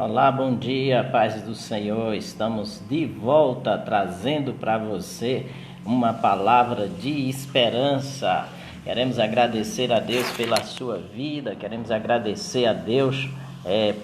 Olá, bom dia, paz do Senhor. Estamos de volta trazendo para você uma palavra de esperança. Queremos agradecer a Deus pela sua vida, queremos agradecer a Deus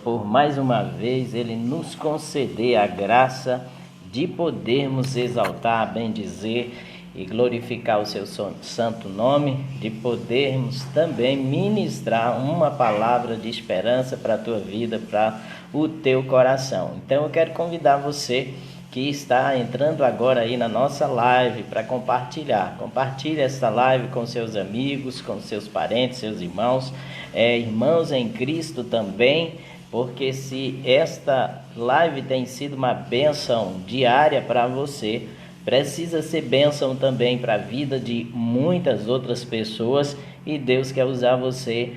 por mais uma vez Ele nos conceder a graça de podermos exaltar, bendizer e glorificar o seu santo nome, de podermos também ministrar uma palavra de esperança para a tua vida, para o teu coração. Então eu quero convidar você que está entrando agora aí na nossa live para compartilhar. Compartilhe essa live com seus amigos, com seus parentes, seus irmãos, irmãos em Cristo também, porque se esta live tem sido uma bênção diária para você, precisa ser bênção também para a vida de muitas outras pessoas, e Deus quer usar você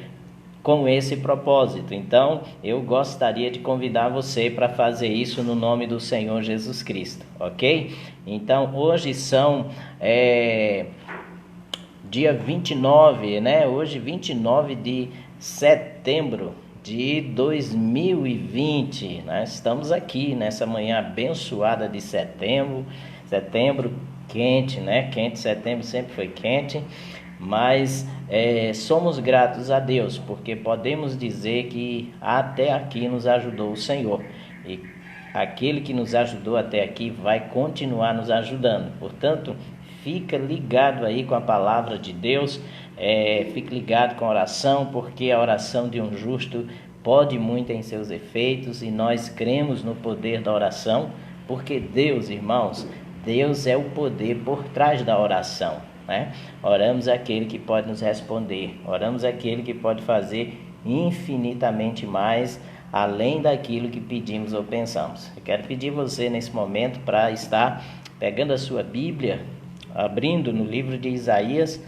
com esse propósito. Então, eu gostaria de convidar você para fazer isso no nome do Senhor Jesus Cristo, ok? Então, hoje são dia 29, né? Hoje, 29 de setembro de 2020. Nós estamos aqui nessa manhã abençoada de setembro quente, né? Quente, setembro sempre foi quente, mas somos gratos a Deus, porque podemos dizer que até aqui nos ajudou o Senhor, e aquele que nos ajudou até aqui vai continuar nos ajudando. Portanto, fica ligado aí com a palavra de Deus, fique ligado com a oração, porque a oração de um justo pode muito em seus efeitos, e nós cremos no poder da oração, porque Deus, irmãos, Deus é o poder por trás da oração, né? Oramos àquele que pode nos responder, oramos àquele que pode fazer infinitamente mais, além daquilo que pedimos ou pensamos. Eu quero pedir você nesse momento para estar pegando a sua Bíblia, abrindo no livro de Isaías,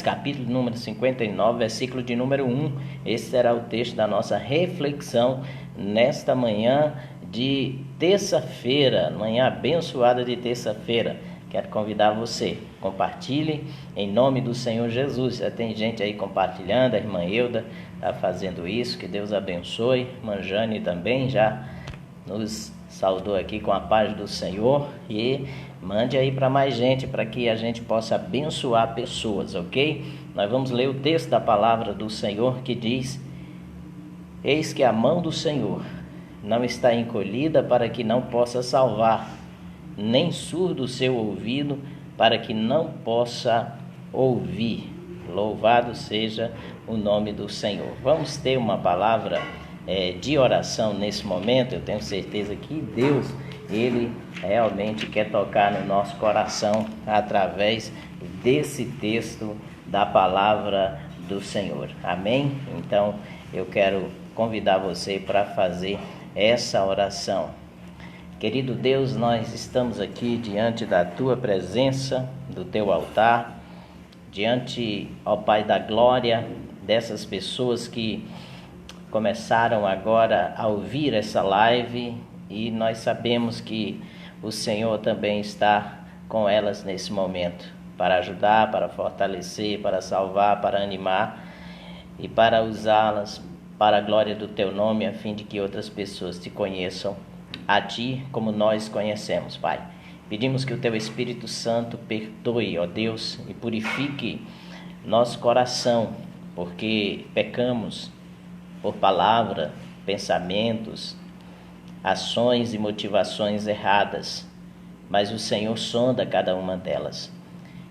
capítulo número 59, versículo de número 1. Esse será o texto da nossa reflexão nesta manhã de terça-feira, manhã abençoada de terça-feira. Quero convidar você, compartilhe em nome do Senhor Jesus. Já tem gente aí compartilhando, a irmã Euda está fazendo isso, que Deus abençoe. Irmã Jane também já nos saudou aqui com a paz do Senhor, e mande aí para mais gente, para que a gente possa abençoar pessoas, ok? Nós vamos ler o texto da palavra do Senhor que diz: eis que a mão do Senhor não está encolhida para que não possa salvar, nem surdo o seu ouvido para que não possa ouvir. Louvado seja o nome do Senhor. Vamos ter uma palavra de oração nesse momento. Eu tenho certeza que Deus, Ele realmente quer tocar no nosso coração através desse texto da palavra do Senhor. Amém? Então eu quero convidar você para fazer essa oração. Querido Deus, nós estamos aqui diante da Tua presença, do Teu altar, diante, ó Pai da glória, dessas pessoas que começaram agora a ouvir essa live, e nós sabemos que o Senhor também está com elas nesse momento, para ajudar, para fortalecer, para salvar, para animar e para usá-las para a glória do Teu nome, a fim de que outras pessoas te conheçam a Ti como nós conhecemos, Pai. Pedimos que o Teu Espírito Santo perdoe, ó Deus, e purifique nosso coração, porque pecamos por palavra, pensamentos, ações e motivações erradas, mas o Senhor sonda cada uma delas.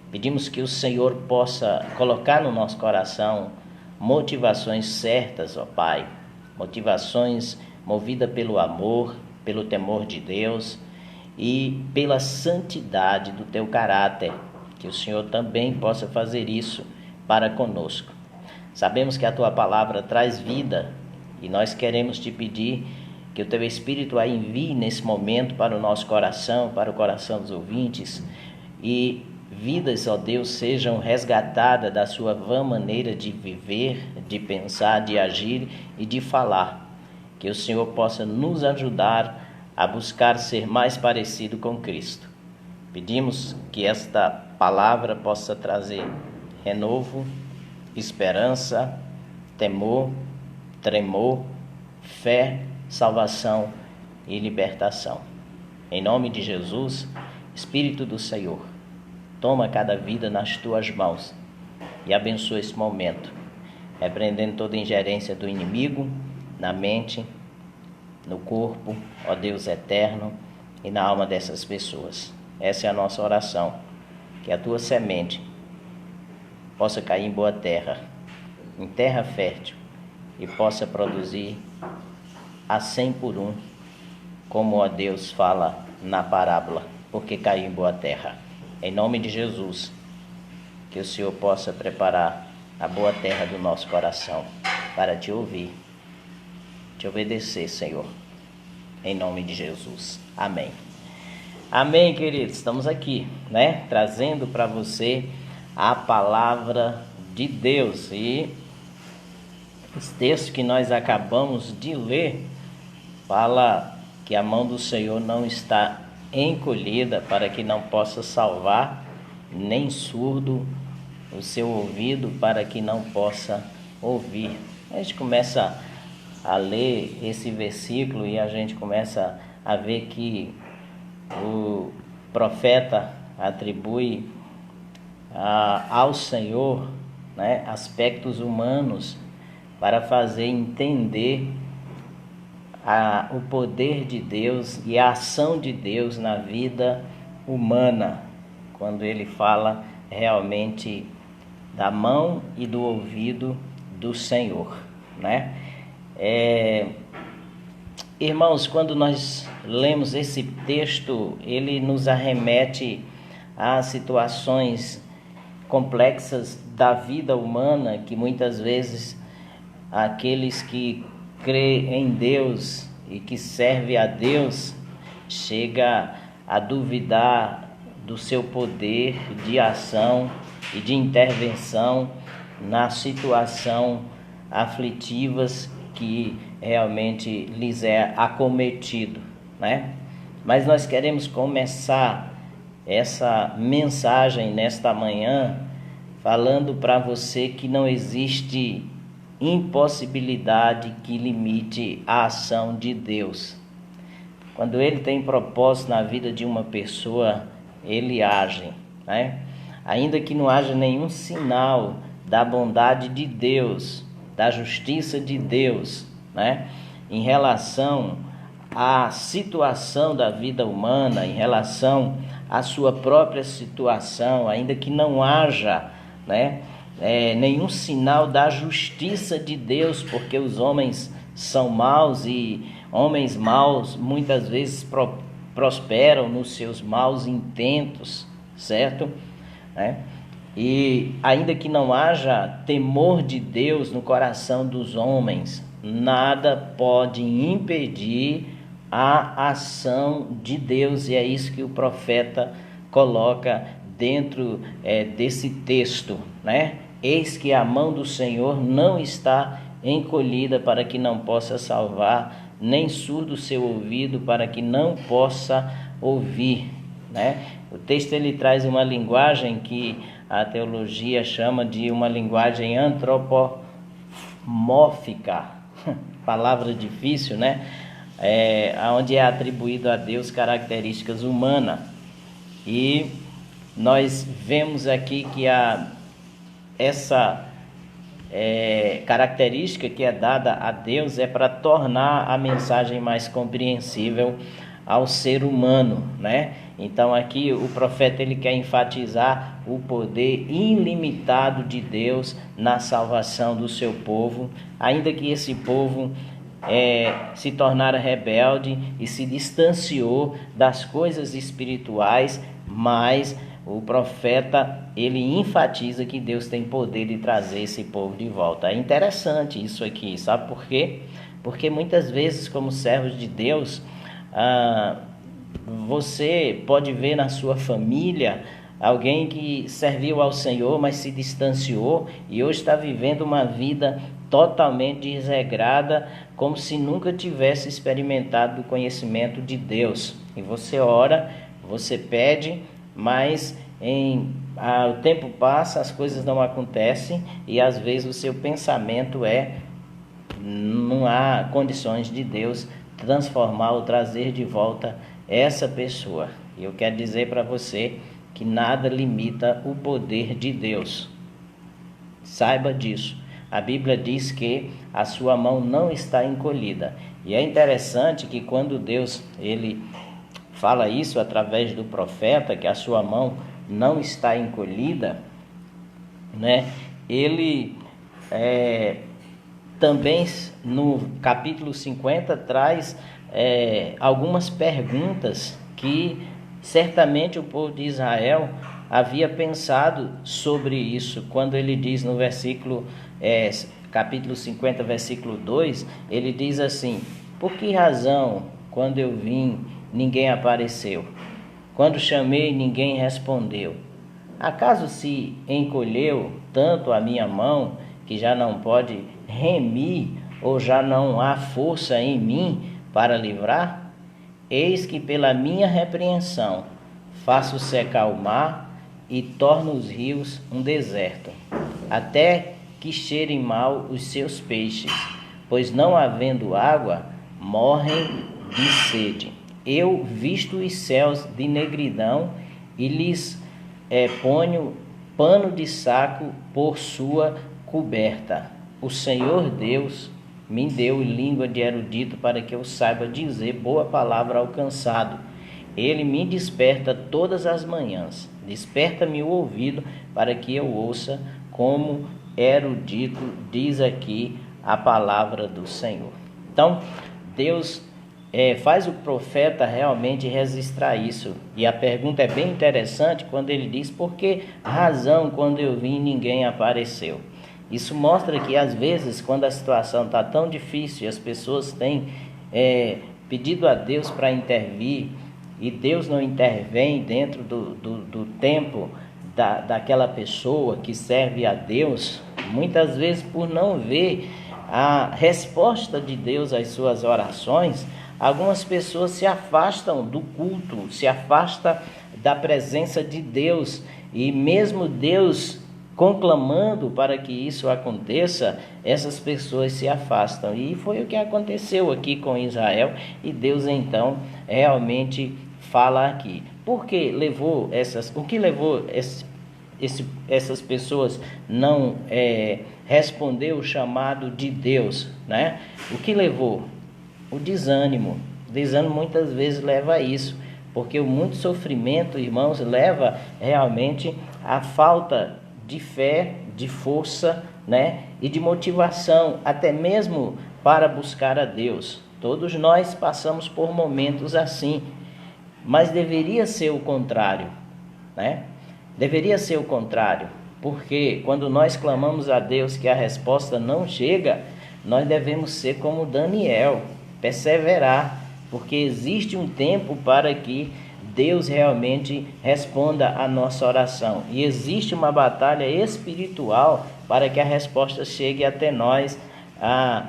Pedimos que o Senhor possa colocar no nosso coração motivações certas, ó Pai, motivações movidas pelo amor, pelo temor de Deus e pela santidade do Teu caráter, que o Senhor também possa fazer isso para conosco. Sabemos que a Tua palavra traz vida, e nós queremos Te pedir que o Teu Espírito a envie nesse momento para o nosso coração, para o coração dos ouvintes, e vidas, ó Deus, sejam resgatadas da sua vã maneira de viver, de pensar, de agir e de falar. Que o Senhor possa nos ajudar a buscar ser mais parecido com Cristo. Pedimos que esta palavra possa trazer renovo, esperança, temor tremor, fé, salvação e libertação. Em nome de Jesus, Espírito do Senhor, toma cada vida nas tuas mãos e abençoa esse momento, repreendendo toda ingerência do inimigo na mente, no corpo, ó Deus eterno, e na alma dessas pessoas. Essa é a nossa oração, que a tua semente possa cair em boa terra, em terra fértil, e possa produzir a 100 por 1, como ó Deus fala na parábola, porque caiu em boa terra. Em nome de Jesus, que o Senhor possa preparar a boa terra do nosso coração para te ouvir, te obedecer, Senhor. Em nome de Jesus. Amém. Amém, queridos. Estamos aqui, trazendo para você a palavra de Deus. E os textos que nós acabamos de ler fala que a mão do Senhor não está encolhida para que não possa salvar, nem surdo o seu ouvido para que não possa ouvir. A gente começa a ler esse versículo e a gente começa a ver que o profeta atribui ao Senhor aspectos humanos para fazer entender o poder de Deus e a ação de Deus na vida humana, quando ele fala realmente da mão e do ouvido do Senhor, Irmãos, quando nós lemos esse texto, ele nos arremete a situações complexas da vida humana, que muitas vezes aqueles que crê em Deus e que serve a Deus chega a duvidar do seu poder de ação e de intervenção na situação aflitivas que realmente lhes é acometido, Mas nós queremos começar essa mensagem nesta manhã falando para você que não existe impossibilidade que limite a ação de Deus. Quando Ele tem propósito na vida de uma pessoa, Ele age, Ainda que não haja nenhum sinal da bondade de Deus, da justiça de Deus, em relação à situação da vida humana, em relação à sua própria situação, ainda que não haja, nenhum sinal da justiça de Deus, porque os homens são maus e homens maus muitas vezes prosperam nos seus maus intentos, certo? E ainda que não haja temor de Deus no coração dos homens, nada pode impedir a ação de Deus, e é isso que o profeta coloca dentro desse texto, Eis que a mão do Senhor não está encolhida para que não possa salvar, nem surdo o seu ouvido para que não possa ouvir, O texto ele traz uma linguagem que a teologia chama de uma linguagem antropomórfica, palavra difícil, onde é atribuído a Deus características humanas. E nós vemos aqui que essa característica que é dada a Deus é para tornar a mensagem mais compreensível ao ser humano, Então aqui o profeta ele quer enfatizar o poder ilimitado de Deus na salvação do seu povo, ainda que esse povo se tornara rebelde e se distanciou das coisas espirituais, mas o profeta ele enfatiza que Deus tem poder de trazer esse povo de volta. É interessante isso aqui, sabe por quê? Porque muitas vezes, como servos de Deus, você pode ver na sua família alguém que serviu ao Senhor, mas se distanciou e hoje está vivendo uma vida totalmente desregrada, como se nunca tivesse experimentado o conhecimento de Deus. E você ora, você pede, mas o tempo passa, as coisas não acontecem e às vezes o seu pensamento é não há condições de Deus transformar ou trazer de volta essa pessoa. Eu quero dizer para você que nada limita o poder de Deus. Saiba disso. A Bíblia diz que a sua mão não está encolhida. E é interessante que quando Deus ele fala isso através do profeta, que a sua mão não está encolhida, né? Ele também no capítulo 50 traz algumas perguntas que certamente o povo de Israel havia pensado sobre isso, quando ele diz no capítulo 50, versículo 2, ele diz assim: por que razão, quando eu vim, ninguém apareceu? Quando chamei, ninguém respondeu? Acaso se encolheu tanto a minha mão, que já não pode remir, ou já não há força em mim para livrar? Eis que pela minha repreensão faço secar o mar e torno os rios um deserto, até que cheirem mal os seus peixes, pois não havendo água, morrem de sede. Eu visto os céus de negridão e lhes ponho pano de saco por sua coberta. O Senhor Deus me deu língua de erudito para que eu saiba dizer boa palavra ao cansado. Ele me desperta todas as manhãs. Desperta-me o ouvido para que eu ouça como erudito, diz aqui a palavra do Senhor. Então, Deus faz o profeta realmente registrar isso. E a pergunta é bem interessante quando ele diz: por que razão, quando eu vim, ninguém apareceu? Isso mostra que às vezes, quando a situação está tão difícil e as pessoas têm pedido a Deus para intervir, e Deus não intervém dentro do tempo daquela pessoa que serve a Deus, muitas vezes por não ver a resposta de Deus às suas orações, algumas pessoas se afastam do culto, se afastam da presença de Deus, e mesmo Deus conclamando para que isso aconteça, essas pessoas se afastam. E foi o que aconteceu aqui com Israel, e Deus então realmente fala aqui. O que levou essas pessoas não responder o chamado de Deus, né? O que levou? O desânimo. O desânimo muitas vezes leva a isso, porque o muito sofrimento, irmãos, leva realmente à falta de fé, de força, né? E de motivação, até mesmo para buscar a Deus. Todos nós passamos por momentos assim, mas deveria ser o contrário, né? Deveria ser o contrário, porque quando nós clamamos a Deus que a resposta não chega, nós devemos ser como Daniel, perseverar, porque existe um tempo para que Deus realmente responda a nossa oração, e existe uma batalha espiritual para que a resposta chegue até nós. A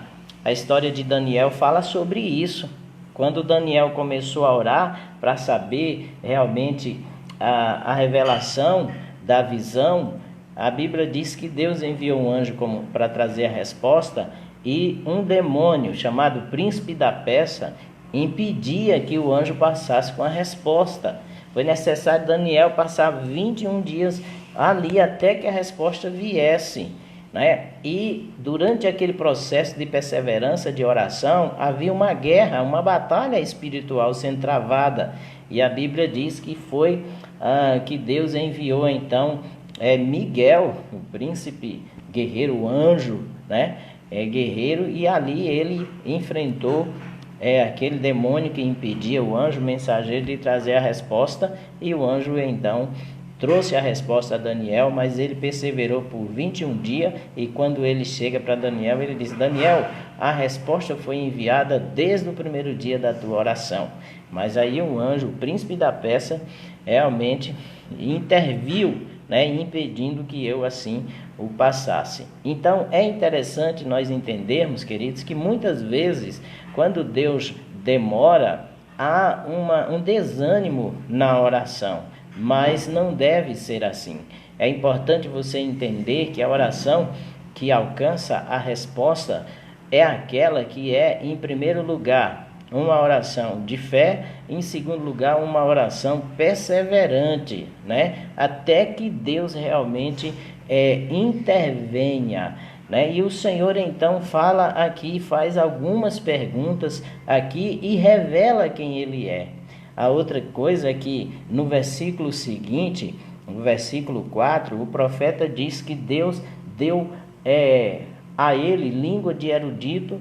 história de Daniel fala sobre isso. Quando Daniel começou a orar para saber realmente a revelação da visão, a Bíblia diz que Deus enviou um anjo para trazer a resposta, e um demônio chamado príncipe da Pérsia impedia que o anjo passasse com a resposta. Foi necessário Daniel passar 21 dias ali até que a resposta viesse, né? E durante aquele processo de perseverança, de oração, havia uma guerra, uma batalha espiritual sendo travada. E a Bíblia diz que foi que Deus enviou então Miguel, o príncipe guerreiro, o anjo, né? Guerreiro, e ali ele enfrentou aquele demônio que impedia o anjo mensageiro de trazer a resposta, e o anjo então trouxe a resposta a Daniel, mas ele perseverou por 21 dias, e quando ele chega para Daniel, ele diz: Daniel, a resposta foi enviada desde o primeiro dia da tua oração. Mas aí um anjo, o príncipe da Pérsia, realmente interviu, né, impedindo que eu assim o passasse. Então é interessante nós entendermos, queridos, que muitas vezes quando Deus demora, há um desânimo na oração, mas não deve ser assim. É importante você entender que a oração que alcança a resposta é aquela que é, em primeiro lugar, uma oração de fé, em segundo lugar, uma oração perseverante, né? Até que Deus realmente intervenha, né? E o Senhor então fala aqui, faz algumas perguntas aqui e revela quem Ele é. A outra coisa é que no versículo seguinte, no versículo 4, o profeta diz que Deus deu a ele língua de erudito,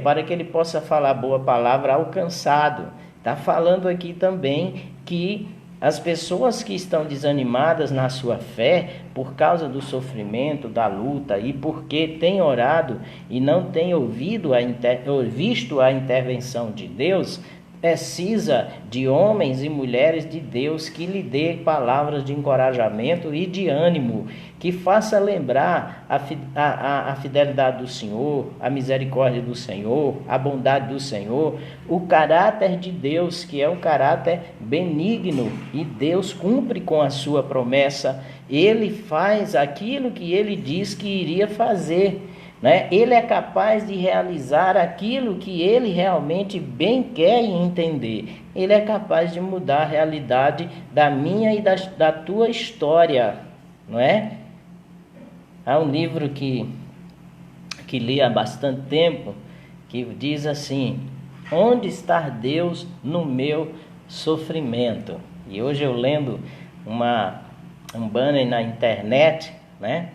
para que ele possa falar boa palavra ao cansado. Está falando aqui também que as pessoas que estão desanimadas na sua fé, por causa do sofrimento, da luta, e porque têm orado e não têm visto a intervenção de Deus, precisa de homens e mulheres de Deus que lhe dê palavras de encorajamento e de ânimo, que faça lembrar a fidelidade do Senhor, a misericórdia do Senhor, a bondade do Senhor, o caráter de Deus, que é um caráter benigno, e Deus cumpre com a sua promessa. Ele faz aquilo que ele diz que iria fazer, né? Ele é capaz de realizar aquilo que ele realmente bem quer entender. Ele é capaz de mudar a realidade da minha e da tua história, não é? Há um livro que li há bastante tempo, que diz assim: onde está Deus no meu sofrimento? E hoje eu lendo um banner na internet, né,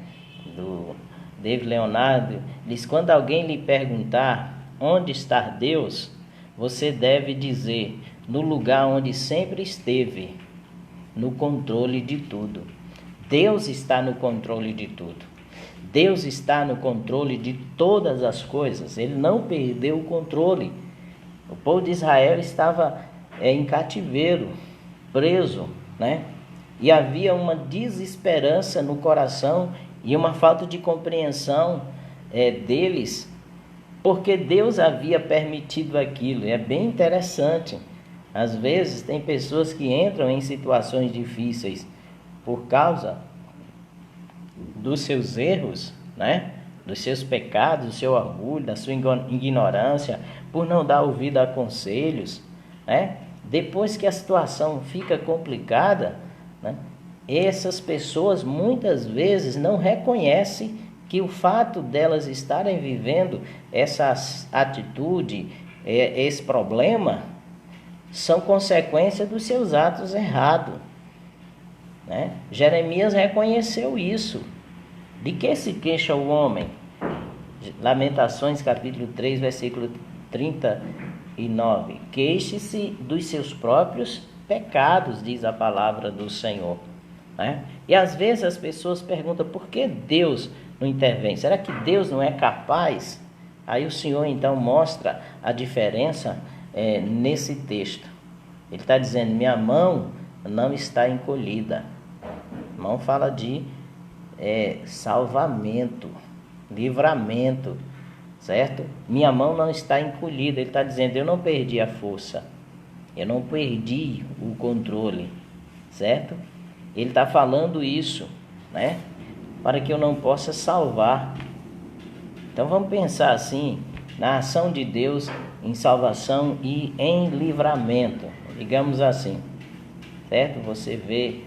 do David Leonardo, diz: quando alguém lhe perguntar onde está Deus, você deve dizer: no lugar onde sempre esteve, no controle de tudo. Deus está no controle de tudo. Deus está no controle de todas as coisas. Ele não perdeu o controle. O povo de Israel estava em cativeiro, preso, né? E havia uma desesperança no coração e uma falta de compreensão deles, porque Deus havia permitido aquilo. É bem interessante. Às vezes tem pessoas que entram em situações difíceis por causa dos seus erros, né? Dos seus pecados, do seu orgulho, da sua ignorância, por não dar ouvido a conselhos, né? Depois que a situação fica complicada, né, essas pessoas muitas vezes não reconhecem que o fato delas estarem vivendo essa atitude, esse problema, são consequência dos seus atos errados, né? Jeremias reconheceu isso. De que se queixa o homem? Lamentações capítulo 3, versículo 39. Queixe-se dos seus próprios pecados, diz a palavra do Senhor, né? E às vezes as pessoas perguntam: por que Deus não intervém? Será que Deus não é capaz? Aí o Senhor então mostra a diferença nesse texto. Ele está dizendo: minha mão não está encolhida. Mão fala de salvamento, livramento, certo? Minha mão não está encolhida. Ele está dizendo: eu não perdi a força, eu não perdi o controle, certo? Ele está falando isso, né, para que eu não possa salvar. Então vamos pensar assim, na ação de Deus em salvação e em livramento, digamos assim, certo? Você vê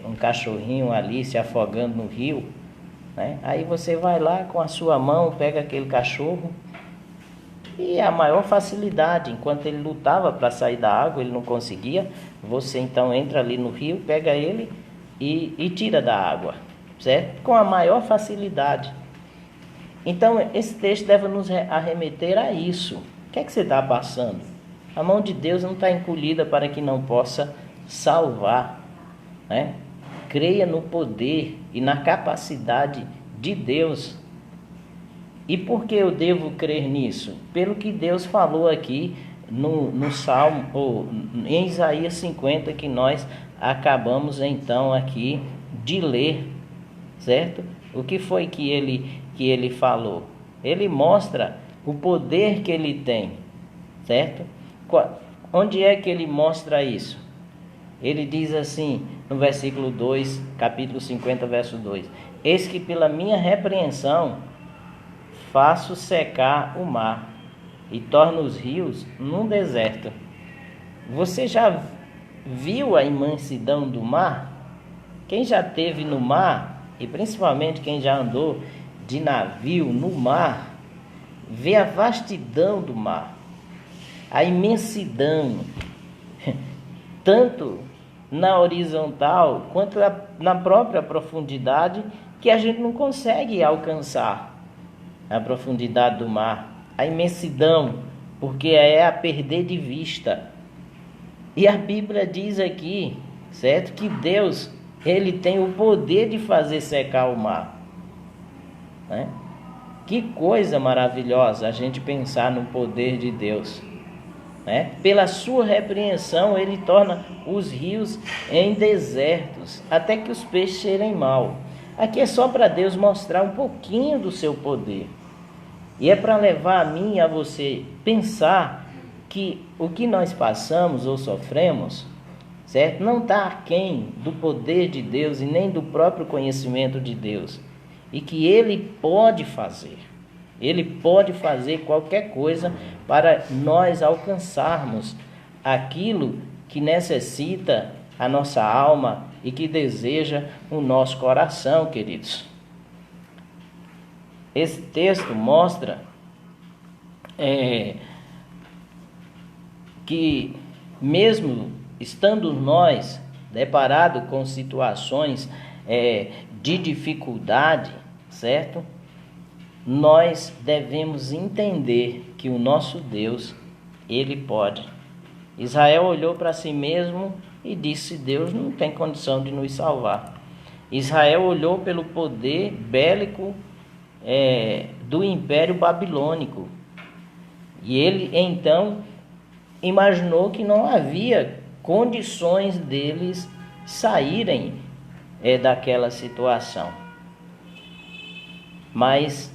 um cachorrinho ali se afogando no rio, né? Aí você vai lá com a sua mão, pega aquele cachorro, e a maior facilidade, enquanto ele lutava para sair da água, ele não conseguia, você então entra ali no rio, pega ele e tira da água, certo? Com a maior facilidade. Então esse texto deve nos arremeter a isso. O que é que você está passando? A mão de Deus não está encolhida para que não possa salvar, né? Creia no poder e na capacidade de Deus. E por que eu devo crer nisso? Pelo que Deus falou aqui no Salmo, ou em Isaías 50, que nós acabamos então aqui de ler, certo? O que foi que ele falou? Ele mostra o poder que ele tem, certo? Onde é que ele mostra isso? Ele diz assim, no versículo 2, capítulo 50, verso 2: eis que pela minha repreensão faço secar o mar e torno os rios num deserto. Você já viu a imensidão do mar? Quem já esteve no mar, e principalmente quem já andou de navio no mar, vê a vastidão do mar, a imensidão, tanto na horizontal quanto na própria profundidade, que a gente não consegue alcançar a profundidade do mar, a imensidão, porque é a perder de vista. E a Bíblia diz aqui, certo, que Deus, Ele tem o poder de fazer secar o mar, né? Que coisa maravilhosa a gente pensar no poder de Deus, né? Pela sua repreensão, Ele torna os rios em desertos, até que os peixes cheirem mal. Aqui é só para Deus mostrar um pouquinho do seu poder. E é para levar a mim e a você pensar que o que nós passamos ou sofremos, certo, não está aquém do poder de Deus e nem do próprio conhecimento de Deus. E que Ele pode fazer. Ele pode fazer qualquer coisa para nós alcançarmos aquilo que necessita a nossa alma e que deseja o nosso coração, queridos. Esse texto mostra que mesmo estando nós deparados com situações de dificuldade, certo? Nós devemos entender que o nosso Deus, Ele pode. Israel olhou para si mesmo e disse: Deus não tem condição de nos salvar. Israel olhou pelo poder bélico do Império Babilônico. E ele então imaginou que não havia condições deles saírem daquela situação. Mas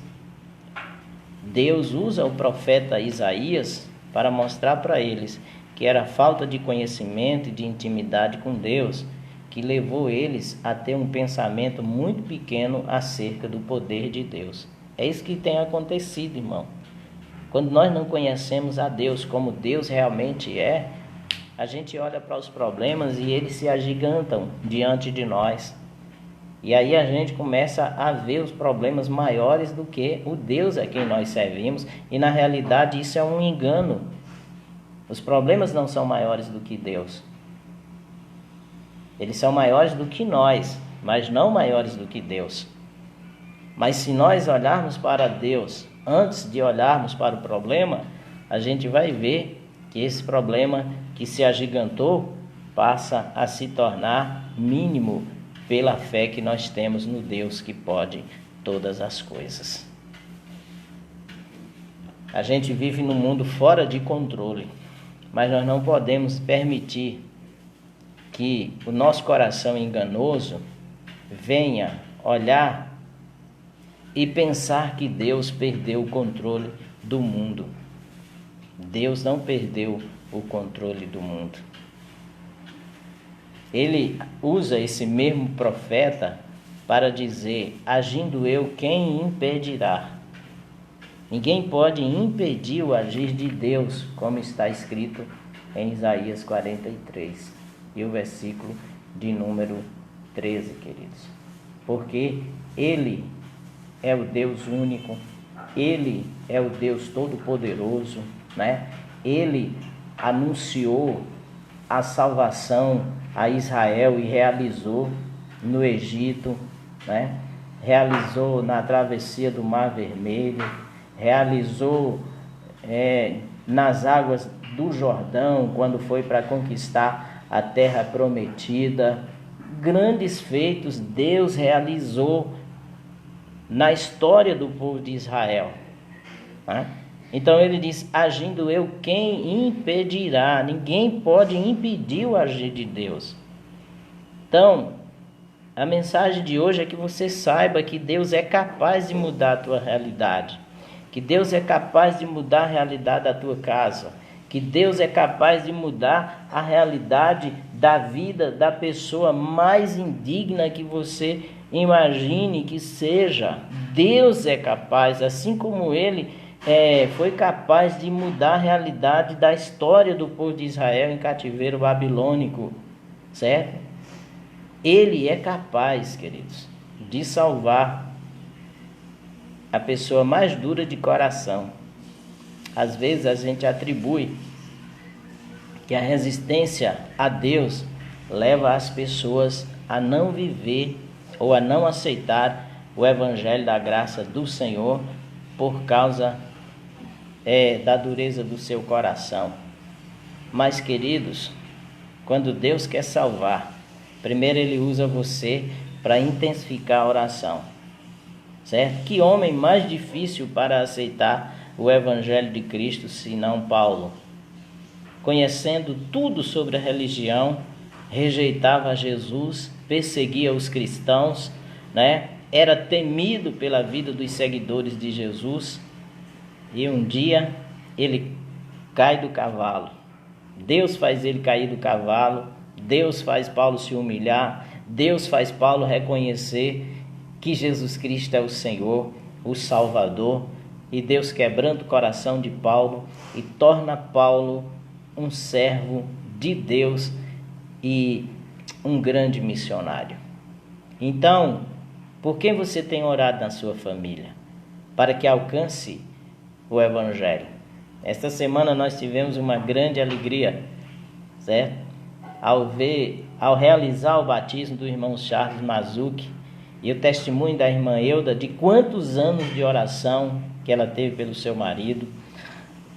Deus usa o profeta Isaías para mostrar para eles que era a falta de conhecimento e de intimidade com Deus que levou eles a ter um pensamento muito pequeno acerca do poder de Deus. É isso que tem acontecido, irmão. Quando nós não conhecemos a Deus como Deus realmente é, a gente olha para os problemas e eles se agigantam diante de nós. E aí a gente começa a ver os problemas maiores do que o Deus a quem nós servimos. E na realidade isso é um engano. Os problemas não são maiores do que Deus. Eles são maiores do que nós, mas não maiores do que Deus. Mas se nós olharmos para Deus antes de olharmos para o problema, a gente vai ver que esse problema que se agigantou passa a se tornar mínimo pela fé que nós temos no Deus que pode todas as coisas. A gente vive num mundo fora de controle, mas nós não podemos permitir que o nosso coração enganoso venha olhar e pensar que Deus perdeu o controle do mundo. Deus não perdeu o controle do mundo. Ele usa esse mesmo profeta para dizer: agindo eu, quem impedirá? Ninguém pode impedir o agir de Deus, como está escrito em Isaías 43, e o versículo de número 13, queridos. Porque Ele é o Deus único, Ele é o Deus todo-poderoso, né? Ele anunciou a salvação a Israel e realizou no Egito, né? Realizou na travessia do Mar Vermelho, realizou nas águas do Jordão, quando foi para conquistar a terra prometida. Grandes feitos Deus realizou na história do povo de Israel, né? Então ele diz: agindo eu, quem impedirá? Ninguém pode impedir o agir de Deus. Então, a mensagem de hoje é que você saiba que Deus é capaz de mudar a tua realidade, que Deus é capaz de mudar a realidade da tua casa, que Deus é capaz de mudar a realidade da vida da pessoa mais indigna que você imagine que seja. Deus é capaz, assim como Ele foi capaz de mudar a realidade da história do povo de Israel em cativeiro babilônico, certo? Ele é capaz, queridos, de salvar a pessoa mais dura de coração. Às vezes a gente atribui que a resistência a Deus leva as pessoas a não viver ou a não aceitar o evangelho da graça do Senhor por causa da dureza do seu coração. Mas, queridos, quando Deus quer salvar, primeiro Ele usa você para intensificar a oração, certo? Que homem mais difícil para aceitar o evangelho de Cristo senão Paulo? Conhecendo tudo sobre a religião, rejeitava Jesus, perseguia os cristãos, né? Era temido pela vida dos seguidores de Jesus. E um dia ele cai do cavalo. Deus faz ele cair do cavalo. Deus faz Paulo se humilhar. Deus faz Paulo reconhecer que Jesus Cristo é o Senhor, o Salvador. E Deus quebranta o coração de Paulo e torna Paulo um servo de Deus e um grande missionário. Então, por quem você tem orado na sua família? Para que alcance o evangelho. Esta semana nós tivemos uma grande alegria, certo? Ao realizar o batismo do irmão Charles Mazuki e o testemunho da irmã Euda de quantos anos de oração que ela teve pelo seu marido,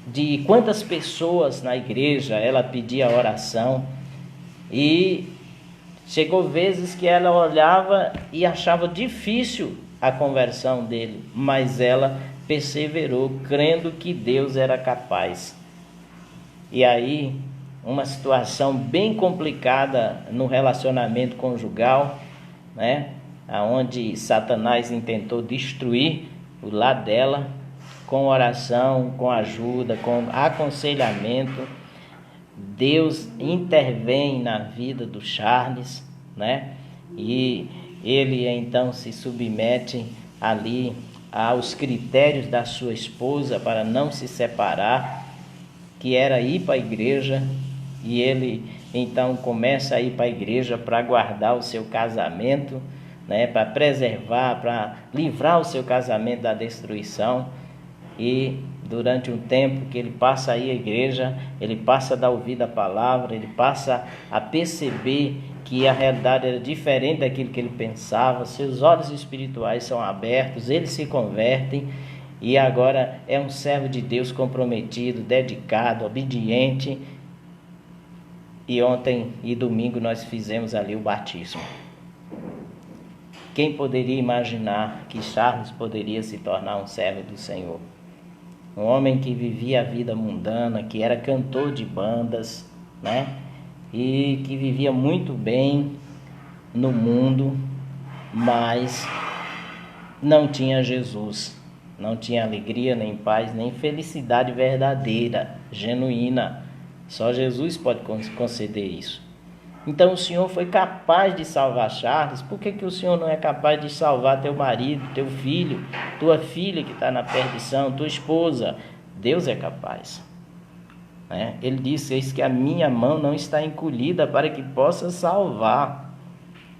de quantas pessoas na igreja ela pedia oração, e chegou vezes que ela olhava e achava difícil a conversão dele, mas ela perseverou, crendo que Deus era capaz. E aí, uma situação bem complicada no relacionamento conjugal, né? Onde Satanás intentou destruir o lar dela, com oração, com ajuda, com aconselhamento. Deus intervém na vida do Charles, né? E ele então se submete ali aos critérios da sua esposa para não se separar, que era ir para a igreja, e ele então começa a ir para a igreja para guardar o seu casamento, né? Para preservar, para livrar o seu casamento da destruição. E durante um tempo que ele passa a ir à igreja, ele passa a dar ouvido à palavra, ele passa a perceber que a realidade era diferente daquilo que ele pensava, seus olhos espirituais são abertos, ele se converte e agora é um servo de Deus comprometido, dedicado, obediente. E ontem e domingo nós fizemos ali o batismo. Quem poderia imaginar que Charles poderia se tornar um servo do Senhor? Um homem que vivia a vida mundana, que era cantor de bandas, né? E que vivia muito bem no mundo, mas não tinha Jesus, não tinha alegria, nem paz, nem felicidade verdadeira, genuína. Só Jesus pode conceder isso. Então o Senhor foi capaz de salvar Charles. Por que o Senhor não é capaz de salvar teu marido, teu filho, tua filha que está na perdição, tua esposa? Deus é capaz. Ele disse: eis que a minha mão não está encolhida para que possa salvar,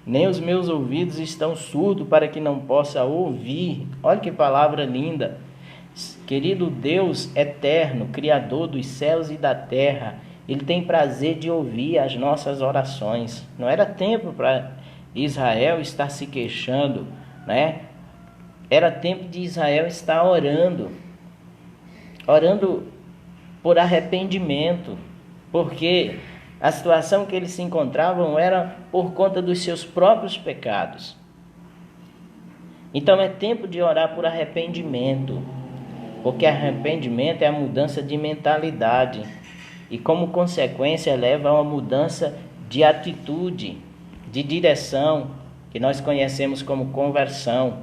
nem os meus ouvidos estão surdos para que não possa ouvir. Olha que palavra linda. Querido Deus eterno, Criador dos céus e da terra, Ele tem prazer de ouvir as nossas orações. Não era tempo para Israel estar se queixando, né? Era tempo de Israel estar orando por arrependimento, porque a situação que eles se encontravam era por conta dos seus próprios pecados. Então é tempo de orar por arrependimento, porque arrependimento é a mudança de mentalidade e, como consequência, leva a uma mudança de atitude, de direção, que nós conhecemos como conversão.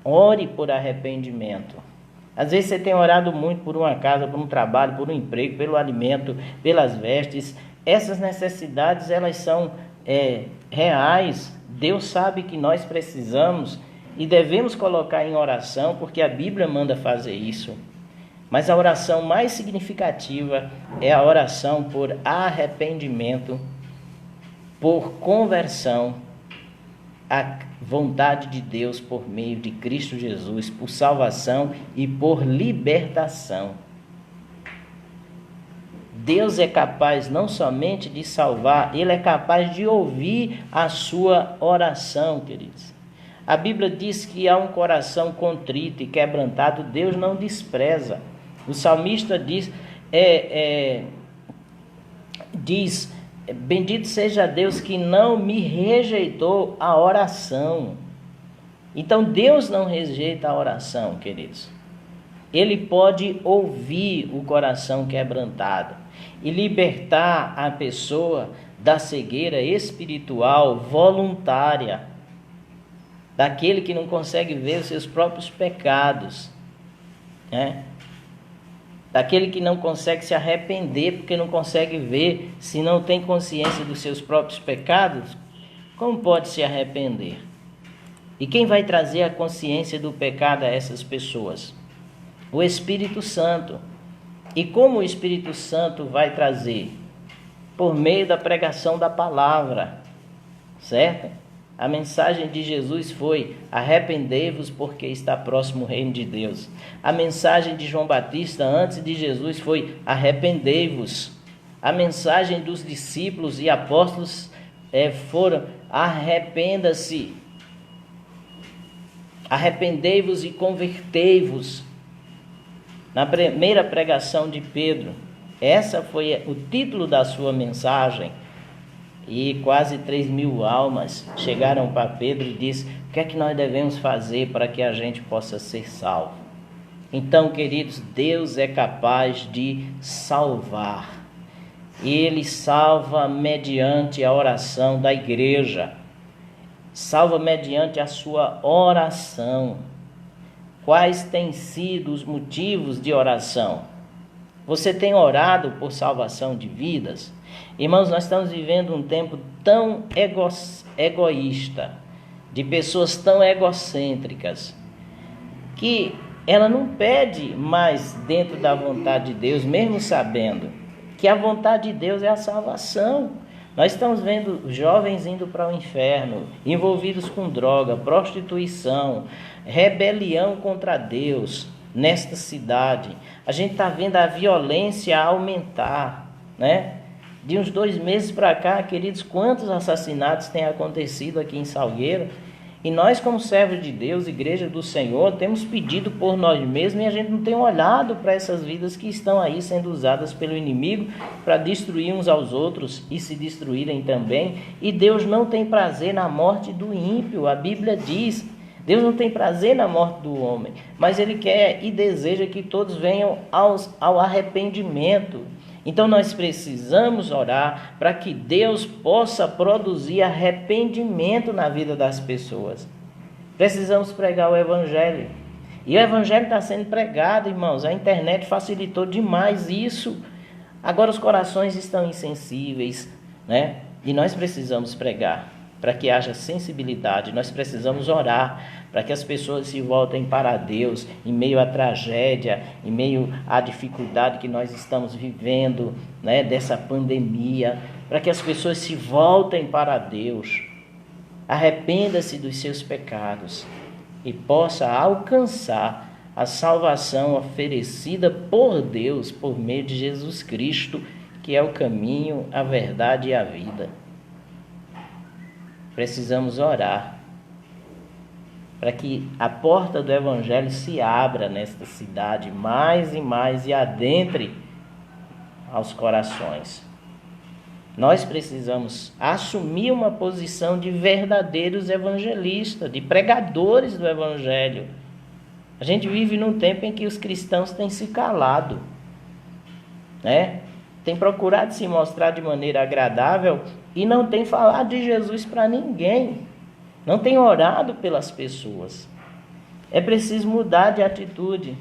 Ore por arrependimento. Às vezes você tem orado muito por uma casa, por um trabalho, por um emprego, pelo alimento, pelas vestes. Essas necessidades, elas são reais, Deus sabe que nós precisamos e devemos colocar em oração, porque a Bíblia manda fazer isso. Mas a oração mais significativa é a oração por arrependimento, por conversão à vontade de Deus por meio de Cristo Jesus, por salvação e por libertação. Deus é capaz não somente de salvar, Ele é capaz de ouvir a sua oração, queridos. A Bíblia diz que há um coração contrito e quebrantado, Deus não despreza. O salmista diz, bendito seja Deus que não me rejeitou a oração. Então Deus não rejeita a oração, queridos. Ele pode ouvir o coração quebrantado e libertar a pessoa da cegueira espiritual voluntária, daquele que não consegue ver os seus próprios pecados, né? Daquele que não consegue se arrepender porque não consegue ver, se não tem consciência dos seus próprios pecados, como pode se arrepender? E quem vai trazer a consciência do pecado a essas pessoas? O Espírito Santo. E como o Espírito Santo vai trazer? Por meio da pregação da palavra, certo? A mensagem de Jesus foi: arrependei-vos porque está próximo o reino de Deus. A mensagem de João Batista antes de Jesus foi: arrependei-vos. A mensagem dos discípulos e apóstolos foram: arrependa-se. Arrependei-vos e convertei-vos. Na primeira pregação de Pedro, essa foi o título da sua mensagem. E quase 3.000 almas chegaram para Pedro e disse: o que é que nós devemos fazer para que a gente possa ser salvo? Então, queridos, Deus é capaz de salvar. Ele salva mediante a oração da igreja. Salva mediante a sua oração. Quais têm sido os motivos de oração? Você tem orado por salvação de vidas? Irmãos, nós estamos vivendo um tempo tão egoísta, de pessoas tão egocêntricas, que ela não pede mais dentro da vontade de Deus, mesmo sabendo que a vontade de Deus é a salvação. Nós estamos vendo jovens indo para o inferno, envolvidos com droga, prostituição, rebelião contra Deus nesta cidade. A gente está vendo a violência aumentar, né? De uns 2 meses para cá, queridos, quantos assassinatos têm acontecido aqui em Salgueiro? E nós, como servos de Deus, igreja do Senhor, temos pedido por nós mesmos e a gente não tem olhado para essas vidas que estão aí sendo usadas pelo inimigo para destruir uns aos outros e se destruírem também. E Deus não tem prazer na morte do ímpio. A Bíblia diz: Deus não tem prazer na morte do homem, mas Ele quer e deseja que todos venham ao arrependimento. Então nós precisamos orar para que Deus possa produzir arrependimento na vida das pessoas. Precisamos pregar o Evangelho. E o Evangelho está sendo pregado, irmãos. A internet facilitou demais isso. Agora os corações estão insensíveis, né? E nós precisamos pregar para que haja sensibilidade. Nós precisamos orar para que as pessoas se voltem para Deus em meio à tragédia, em meio à dificuldade que nós estamos vivendo, né, dessa pandemia, para que as pessoas se voltem para Deus, arrependa-se dos seus pecados e possa alcançar a salvação oferecida por Deus por meio de Jesus Cristo, que é o caminho, a verdade e a vida. Precisamos orar para que a porta do Evangelho se abra nesta cidade mais e mais e adentre aos corações. Nós precisamos assumir uma posição de verdadeiros evangelistas, de pregadores do Evangelho. A gente vive num tempo em que os cristãos têm se calado, né? Tem procurado se mostrar de maneira agradável e não tem falado de Jesus para ninguém. Não tem orado pelas pessoas. É preciso mudar de atitude.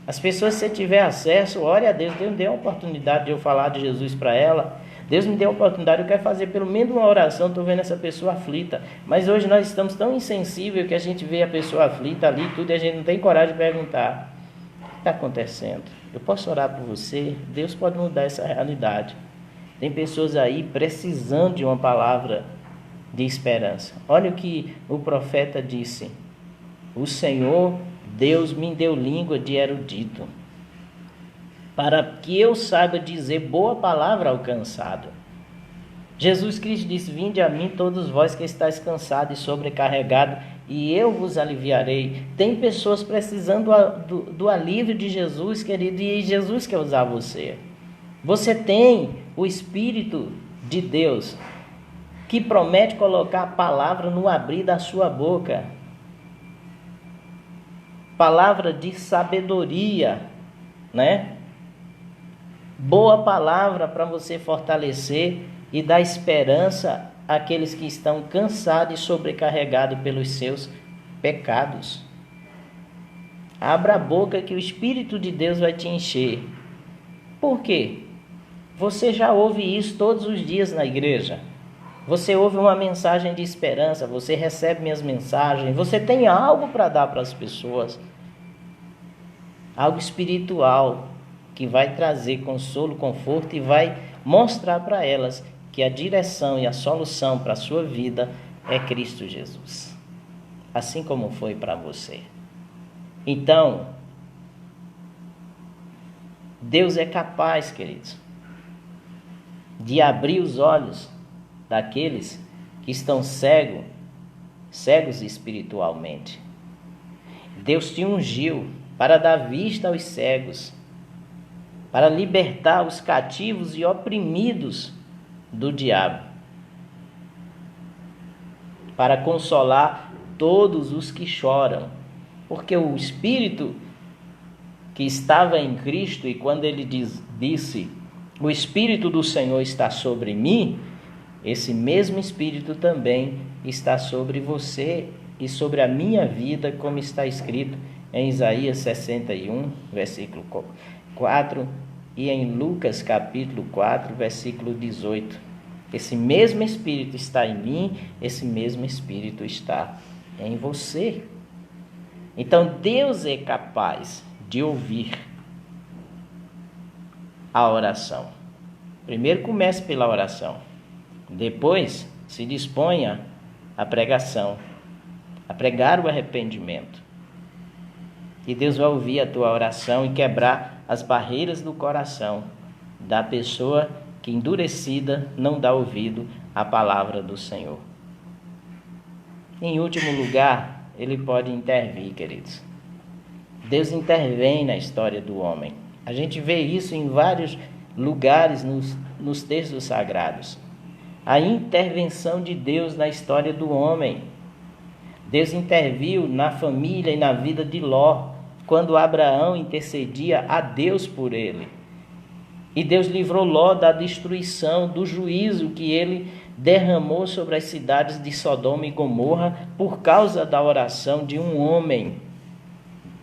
As pessoas, se tiver acesso, ore a Deus. Deus dê a oportunidade de eu falar de Jesus para ela. Deus me deu a oportunidade, eu quero fazer pelo menos uma oração, estou vendo essa pessoa aflita. Mas hoje nós estamos tão insensíveis que a gente vê a pessoa aflita ali tudo e a gente não tem coragem de perguntar: o que está acontecendo? Eu posso orar por você? Deus pode mudar essa realidade. Tem pessoas aí precisando de uma palavra de esperança. Olha o que o profeta disse: o Senhor, Deus, me deu língua de erudito, para que eu saiba dizer boa palavra ao cansado. Jesus Cristo disse: vinde a mim todos vós que estáis cansados e sobrecarregados, e eu vos aliviarei. Tem pessoas precisando do alívio de Jesus, querido, e Jesus quer usar você. Você tem o Espírito de Deus, que promete colocar a palavra no abrir da sua boca. Palavra de sabedoria, né? Boa palavra para você fortalecer e dar esperança àqueles que estão cansados e sobrecarregados pelos seus pecados. Abra a boca que o Espírito de Deus vai te encher. Por quê? Você já ouve isso todos os dias na igreja. Você ouve uma mensagem de esperança, você recebe minhas mensagens, você tem algo para dar para as pessoas. Algo espiritual que vai trazer consolo, conforto e vai mostrar para elas que a direção e a solução para a sua vida é Cristo Jesus. Assim como foi para você. Então, Deus é capaz, queridos, de abrir os olhos daqueles que estão cegos espiritualmente. Deus te ungiu para dar vista aos cegos, para libertar os cativos e oprimidos do diabo, para consolar todos os que choram, porque o Espírito que estava em Cristo, e quando ele disse, o Espírito do Senhor está sobre mim, esse mesmo Espírito também está sobre você e sobre a minha vida, como está escrito em Isaías 61, versículo 4, e em Lucas capítulo 4, versículo 18. Esse mesmo Espírito está em mim, esse mesmo Espírito está em você. Então Deus é capaz de ouvir a oração. Primeiro comece pela oração. Depois se disponha à pregação, a pregar o arrependimento. E Deus vai ouvir a tua oração e quebrar as barreiras do coração da pessoa que endurecida não dá ouvido à palavra do Senhor. Em último lugar, Ele pode intervir, queridos. Deus intervém na história do homem. A gente vê isso em vários lugares nos textos sagrados. A intervenção de Deus na história do homem. Deus interviu na família e na vida de Ló, quando Abraão intercedia a Deus por ele. E Deus livrou Ló da destruição, do juízo que ele derramou sobre as cidades de Sodoma e Gomorra por causa da oração de um homem.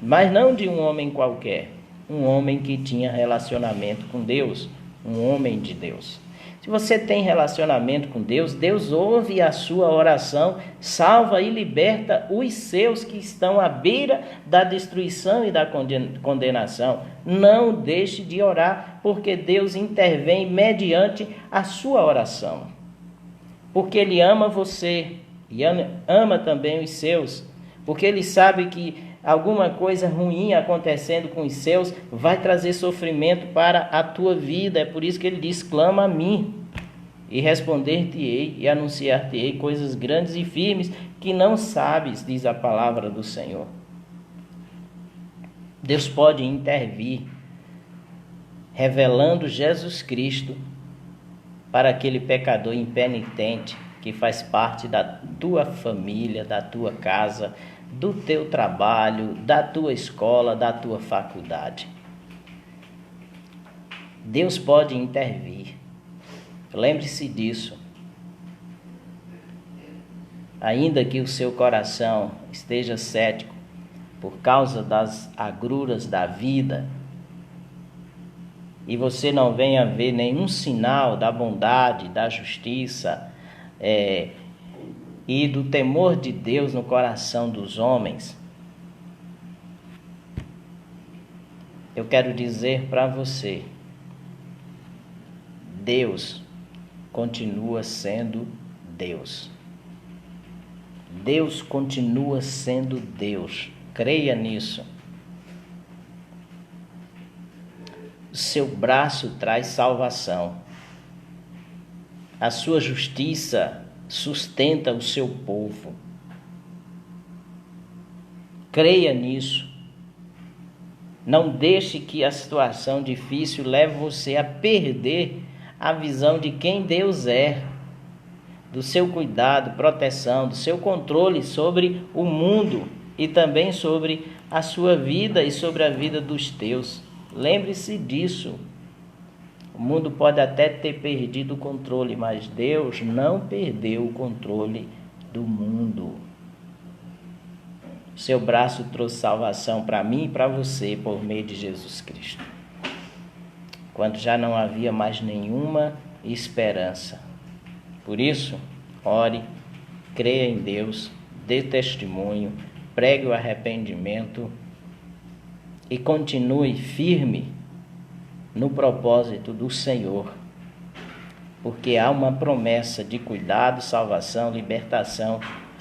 Mas não de um homem qualquer, um homem que tinha relacionamento com Deus, um homem de Deus. Se você tem relacionamento com Deus, Deus ouve a sua oração, salva e liberta os seus que estão à beira da destruição e da condenação. Não deixe de orar, porque Deus intervém mediante a sua oração. Porque Ele ama você e ama também os seus, porque Ele sabe que alguma coisa ruim acontecendo com os seus vai trazer sofrimento para a tua vida. É por isso que Ele diz: clama a mim e responder-te-ei e anunciar-te-ei coisas grandes e firmes que não sabes, diz a palavra do Senhor. Deus pode intervir revelando Jesus Cristo para aquele pecador impenitente que faz parte da tua família, da tua casa, do teu trabalho, da tua escola, da tua faculdade. Deus pode intervir. Lembre-se disso. Ainda que o seu coração esteja cético por causa das agruras da vida, e você não venha ver nenhum sinal da bondade, da justiça e do temor de Deus no coração dos homens, eu quero dizer para você, Deus continua sendo Deus. Deus continua sendo Deus. Creia nisso. O seu braço traz salvação. A sua justiça sustenta o seu povo. Creia nisso. Não deixe que a situação difícil leve você a perder a visão de quem Deus é, do seu cuidado, proteção, do seu controle sobre o mundo e também sobre a sua vida e sobre a vida dos teus. Lembre-se disso. O mundo pode até ter perdido o controle, mas Deus não perdeu o controle do mundo. Seu braço trouxe salvação para mim e para você por meio de Jesus Cristo. Quando já não havia mais nenhuma esperança. Por isso, ore, creia em Deus, dê testemunho, pregue o arrependimento e continue firme no propósito do Senhor. Porque há uma promessa de cuidado, salvação, libertação.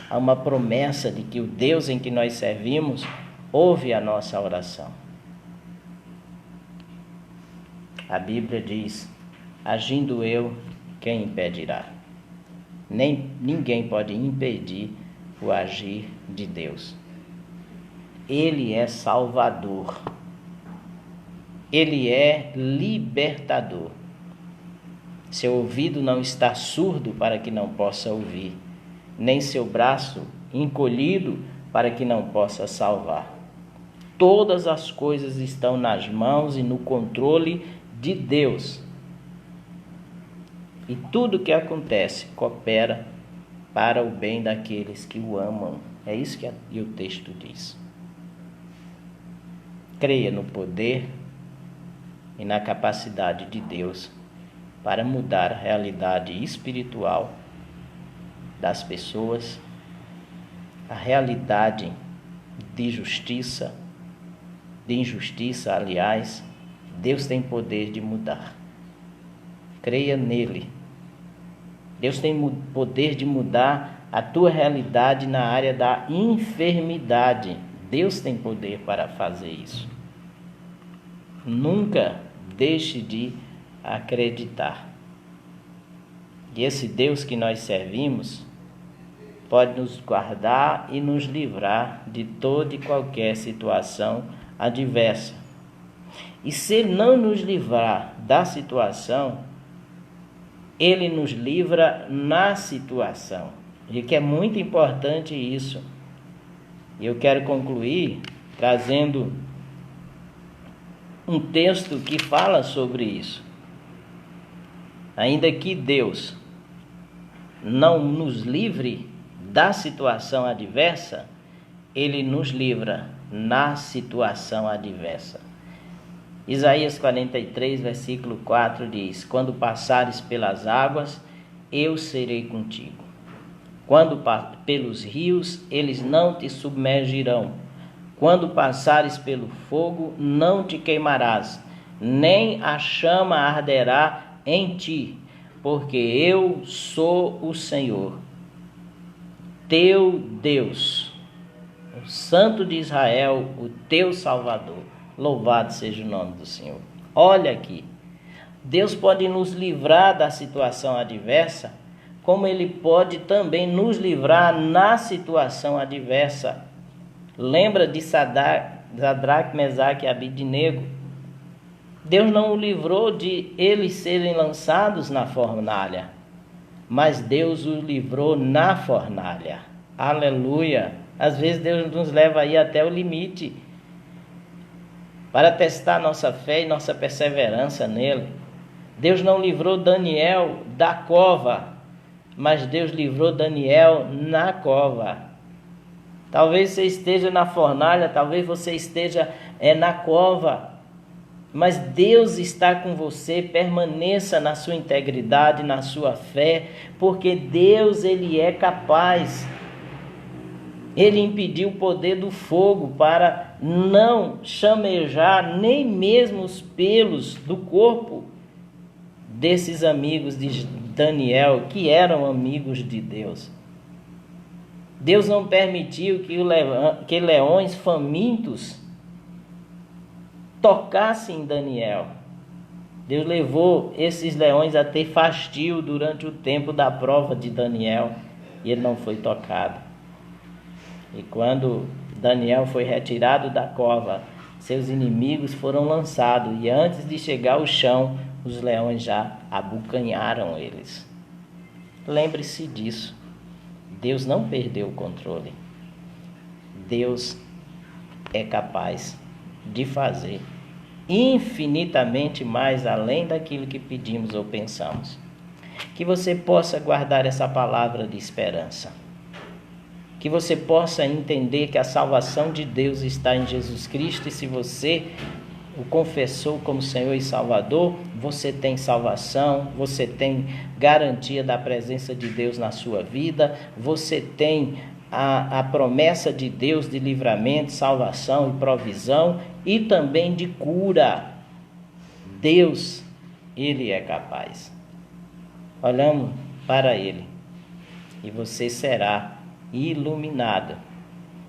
Há uma promessa de que o Deus em que nós servimos ouve a nossa oração. A Bíblia diz: agindo eu, quem impedirá? Ninguém pode impedir o agir de Deus. Ele é Salvador. Ele é libertador. Seu ouvido não está surdo para que não possa ouvir, nem seu braço encolhido para que não possa salvar. Todas as coisas estão nas mãos e no controle de Deus. E tudo que acontece coopera para o bem daqueles que o amam. É isso que o texto diz. Creia no poder e na capacidade de Deus para mudar a realidade espiritual das pessoas, a realidade de justiça, de injustiça, aliás, Deus tem poder de mudar. Creia nele. Deus tem poder de mudar a tua realidade na área da enfermidade. Deus tem poder para fazer isso. Nunca deixe de acreditar. E esse Deus que nós servimos pode nos guardar e nos livrar de toda e qualquer situação adversa. E se Ele não nos livrar da situação, Ele nos livra na situação. E que é muito importante isso. E eu quero concluir trazendo um texto que fala sobre isso. Ainda que Deus não nos livre da situação adversa, Ele nos livra na situação adversa. Isaías 43, versículo 4 diz: quando passares pelas águas, eu serei contigo. Quando pelos rios, eles não te submergirão. Quando passares pelo fogo, não te queimarás, nem a chama arderá em ti, porque eu sou o Senhor, teu Deus, o Santo de Israel, o teu Salvador. Louvado seja o nome do Senhor. Olha aqui, Deus pode nos livrar da situação adversa, como Ele pode também nos livrar na situação adversa. Lembra de Sadraque, Mesaque e Abidnego? Deus não o livrou de eles serem lançados na fornalha, mas Deus os livrou na fornalha. Aleluia! Às vezes Deus nos leva aí até o limite para testar nossa fé e nossa perseverança nele. Deus não livrou Daniel da cova, mas Deus livrou Daniel na cova. Talvez você esteja na fornalha, talvez você esteja na cova, mas Deus está com você. Permaneça na sua integridade, na sua fé, porque Deus, Ele é capaz. Ele impediu o poder do fogo para não chamejar nem mesmo os pelos do corpo desses amigos de Daniel, que eram amigos de Deus. Deus não permitiu que leões famintos tocassem em Daniel. Deus levou esses leões a ter fastio durante o tempo da prova de Daniel, e ele não foi tocado. E quando Daniel foi retirado da cova, seus inimigos foram lançados, e antes de chegar ao chão, os leões já abocanharam eles. Lembre-se disso. Deus não perdeu o controle. Deus é capaz de fazer infinitamente mais além daquilo que pedimos ou pensamos. Que você possa guardar essa palavra de esperança. Que você possa entender que a salvação de Deus está em Jesus Cristo, e se você o confessou como Senhor e Salvador, você tem salvação, você tem garantia da presença de Deus na sua vida, você tem a promessa de Deus de livramento, salvação e provisão, e também de cura. Deus, Ele é capaz. Olhamos para Ele e você será iluminado.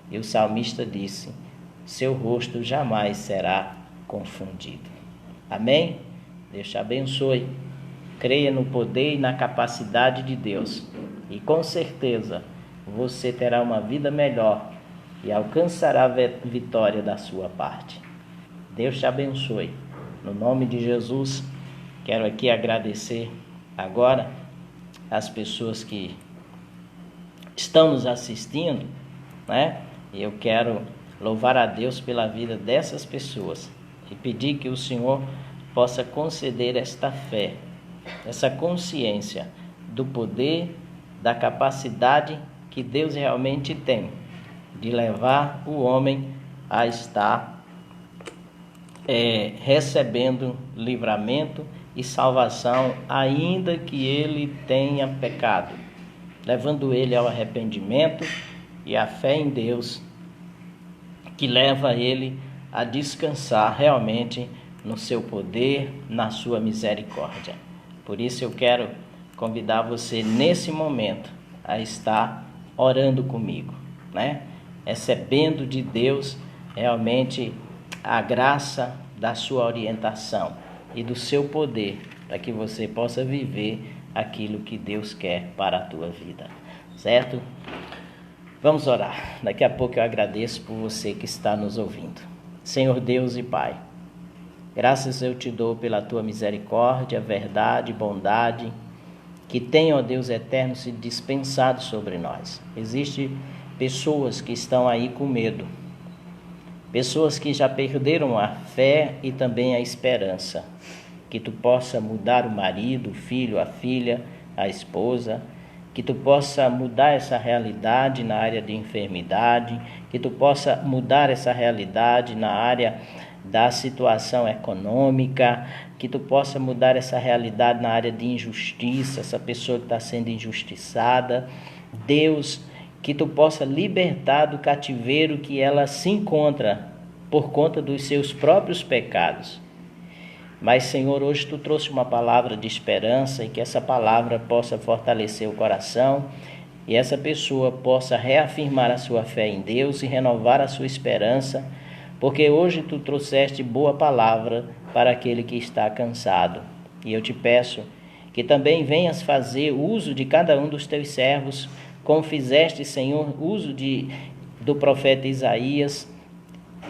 E o salmista disse: seu rosto jamais será confundido. Amém? Deus te abençoe. Creia no poder e na capacidade de Deus, e com certeza você terá uma vida melhor e alcançará a vitória da sua parte. Deus te abençoe. No nome de Jesus, quero aqui agradecer agora as pessoas que estão nos assistindo, né? E eu quero louvar a Deus pela vida dessas pessoas e pedir que o Senhor possa conceder esta fé, essa consciência do poder, da capacidade que Deus realmente tem de levar o homem a estar recebendo livramento e salvação, ainda que ele tenha pecado, levando ele ao arrependimento e à fé em Deus, que leva ele a descansar realmente no seu poder, na sua misericórdia. Por isso eu quero convidar você nesse momento a estar orando comigo, né? Recebendo de Deus realmente a graça da sua orientação e do seu poder, para que você possa viver aquilo que Deus quer para a tua vida, certo? Vamos orar. Daqui a pouco eu agradeço por você que está nos ouvindo. Senhor Deus e Pai, graças eu te dou pela tua misericórdia, verdade, bondade, que tem, ó Deus eterno, se dispensado sobre nós. Existem pessoas que estão aí com medo, pessoas que já perderam a fé e também a esperança. Que tu possa mudar o marido, o filho, a filha, a esposa, que tu possa mudar essa realidade na área de enfermidade, que tu possa mudar essa realidade na área da situação econômica, que tu possa mudar essa realidade na área de injustiça, essa pessoa que está sendo injustiçada. Deus, que tu possa libertar do cativeiro que ela se encontra por conta dos seus próprios pecados. Mas, Senhor, hoje tu trouxe uma palavra de esperança, e que essa palavra possa fortalecer o coração e essa pessoa possa reafirmar a sua fé em Deus e renovar a sua esperança, porque hoje tu trouxeste boa palavra para aquele que está cansado. E eu te peço que também venhas fazer uso de cada um dos teus servos, como fizeste, Senhor, uso do profeta Isaías.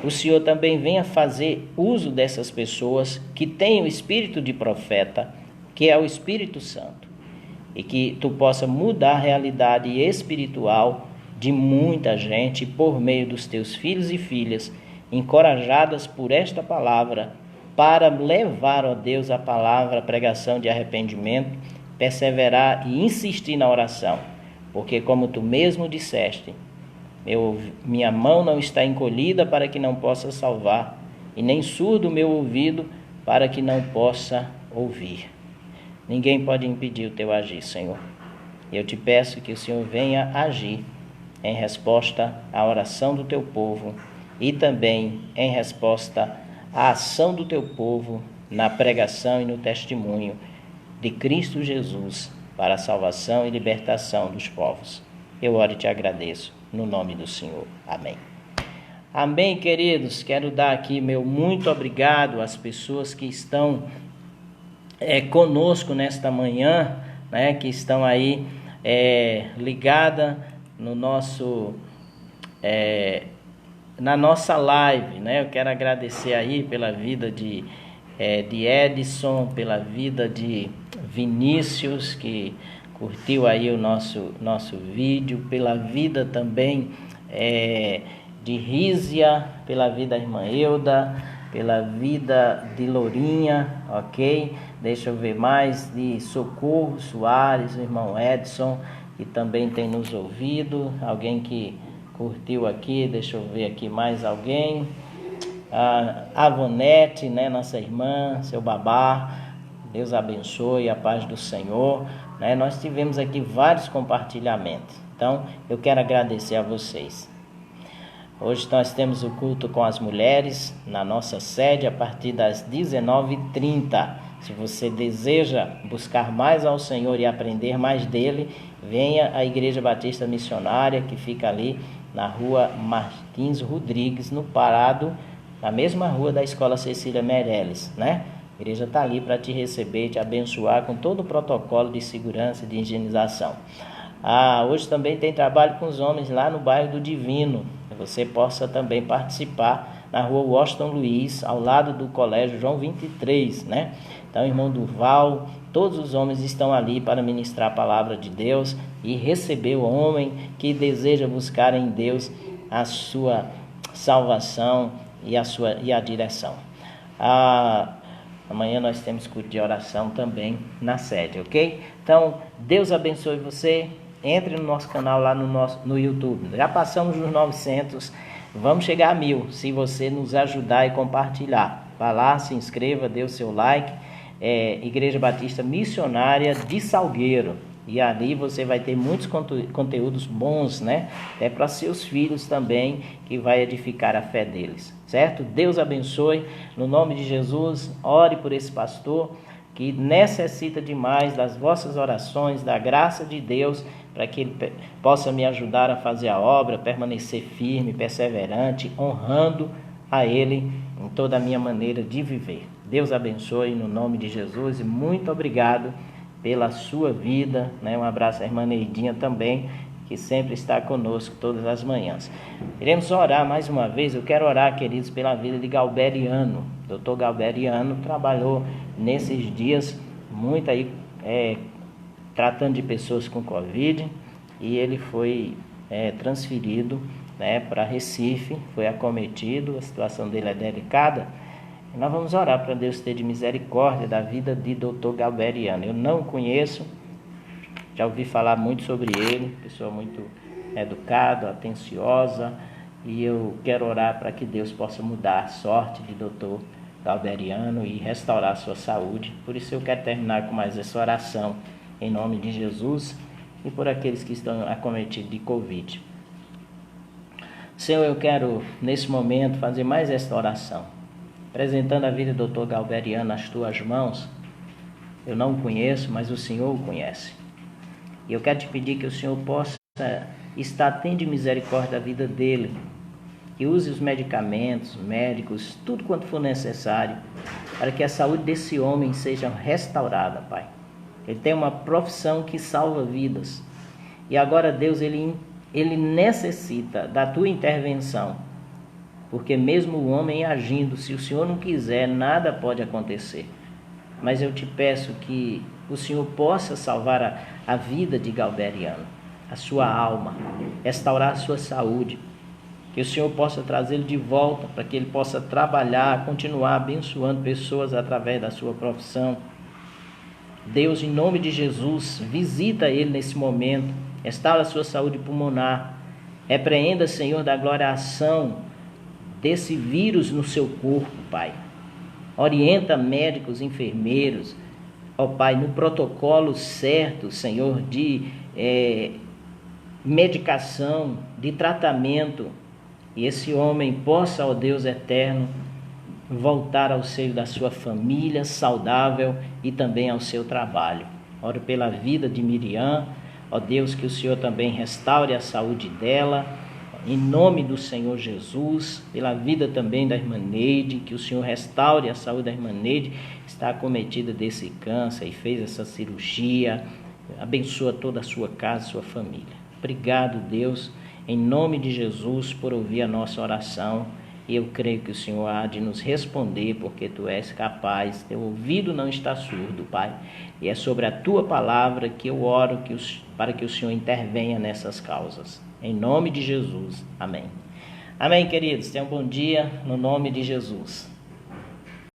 O Senhor também venha fazer uso dessas pessoas que têm o espírito de profeta, que é o Espírito Santo, e que tu possa mudar a realidade espiritual de muita gente por meio dos teus filhos e filhas, encorajadas por esta palavra, para levar, ó Deus, a palavra, a pregação de arrependimento, perseverar e insistir na oração, porque como tu mesmo disseste, minha mão não está encolhida para que não possa salvar, e nem surdo o meu ouvido para que não possa ouvir. Ninguém pode impedir o teu agir, Senhor. Eu te peço que o Senhor venha agir em resposta à oração do teu povo e também em resposta à ação do teu povo na pregação e no testemunho de Cristo Jesus para a salvação e libertação dos povos. Eu oro e te agradeço, no nome do Senhor. Amém. Amém, queridos. Quero dar aqui meu muito obrigado às pessoas que estão conosco nesta manhã, né, que estão aí ligadas no nosso na nossa live, né? Eu quero agradecer aí pela vida de Edson, pela vida de Vinícius, que curtiu aí o nosso vídeo, pela vida também de Rízia, pela vida da irmã Euda, pela vida de Lourinha, ok? Deixa eu ver mais, de Socorro Soares, o irmão Edson, que também tem nos ouvido, alguém que curtiu aqui, deixa eu ver aqui mais alguém, a Avonete, né, nossa irmã, seu babá, Deus abençoe, a paz do Senhor, né? Nós tivemos aqui vários compartilhamentos, então eu quero agradecer a vocês. Hoje nós temos o culto com as mulheres na nossa sede a partir das 19h30. Se você deseja buscar mais ao Senhor e aprender mais dele, venha à Igreja Batista Missionária, que fica ali na rua Martins Rodrigues, no Parado, na mesma rua da Escola Cecília Meirelles, né? A igreja está ali para te receber, te abençoar com todo o protocolo de segurança e de higienização. Hoje também tem trabalho com os homens lá no bairro do Divino. Você possa também participar na rua Washington Luiz, ao lado do Colégio João 23, né? Então, irmão Durval, todos os homens estão ali para ministrar a palavra de Deus e receber o homem que deseja buscar em Deus a sua salvação e a direção. Amanhã nós temos culto de oração também na sede, ok? Então, Deus abençoe você. Entre no nosso canal lá no YouTube. Já passamos dos 900, vamos chegar a 1000, se você nos ajudar e compartilhar. Vá lá, se inscreva, dê o seu like. Igreja Batista Missionária de Salgueiro. E ali você vai ter muitos conteúdos bons, né? É para seus filhos também, que vai edificar a fé deles, certo? Deus abençoe. No nome de Jesus, ore por esse pastor que necessita demais das vossas orações, da graça de Deus, para que ele possa me ajudar a fazer a obra, permanecer firme, perseverante, honrando a Ele em toda a minha maneira de viver. Deus abençoe no nome de Jesus e muito obrigado pela sua vida, né? Um abraço à irmã Neidinha também, que sempre está conosco todas as manhãs. Iremos orar mais uma vez. Eu quero orar, queridos, pela vida de Galberiano. Dr. Galberiano trabalhou nesses dias muito aí, tratando de pessoas com Covid, e ele foi transferido, né, para Recife, foi acometido, a situação dele é delicada. E nós vamos orar para Deus ter de misericórdia da vida de Dr. Galberiano. Eu não o conheço, já ouvi falar muito sobre ele, pessoa muito educada, atenciosa, e eu quero orar para que Deus possa mudar a sorte de Dr. Galberiano e restaurar a sua saúde. Por isso eu quero terminar com mais essa oração, em nome de Jesus e por aqueles que estão acometidos de Covid. Senhor, eu quero nesse momento fazer mais esta oração, apresentando a vida do Dr. Galberiano nas tuas mãos. Eu não o conheço, mas o Senhor o conhece. E eu quero te pedir que o Senhor possa tendo misericórdia da vida dele, que use os medicamentos, médicos, tudo quanto for necessário, para que a saúde desse homem seja restaurada, Pai. Ele tem uma profissão que salva vidas. E agora, Deus, ele necessita da tua intervenção. Porque mesmo o homem agindo, se o Senhor não quiser, nada pode acontecer. Mas eu te peço que o Senhor possa salvar a vida de Galberiano, a sua alma, restaurar a sua saúde. Que o Senhor possa trazê-lo de volta, para que ele possa trabalhar, continuar abençoando pessoas através da sua profissão. Deus, em nome de Jesus, visita ele nesse momento, restaura a sua saúde pulmonar, repreenda, Senhor da glória, a ação desse vírus no seu corpo, Pai. Orienta médicos, enfermeiros, ó Pai, no protocolo certo, Senhor, de medicação, de tratamento, e esse homem possa, ó Deus eterno, voltar ao seio da sua família saudável e também ao seu trabalho. Oro pela vida de Miriam, ó Deus, que o Senhor também restaure a saúde dela, em nome do Senhor Jesus, pela vida também da irmã Neide, que o Senhor restaure a saúde da irmã Neide, que está acometida desse câncer e fez essa cirurgia. Abençoa toda a sua casa, sua família. Obrigado, Deus, em nome de Jesus, por ouvir a nossa oração. E eu creio que o Senhor há de nos responder, porque Tu és capaz, Teu ouvido não está surdo, Pai. E é sobre a Tua palavra que eu oro para que o Senhor intervenha nessas causas. Em nome de Jesus. Amém. Amém, queridos. Tenham um bom dia, no nome de Jesus.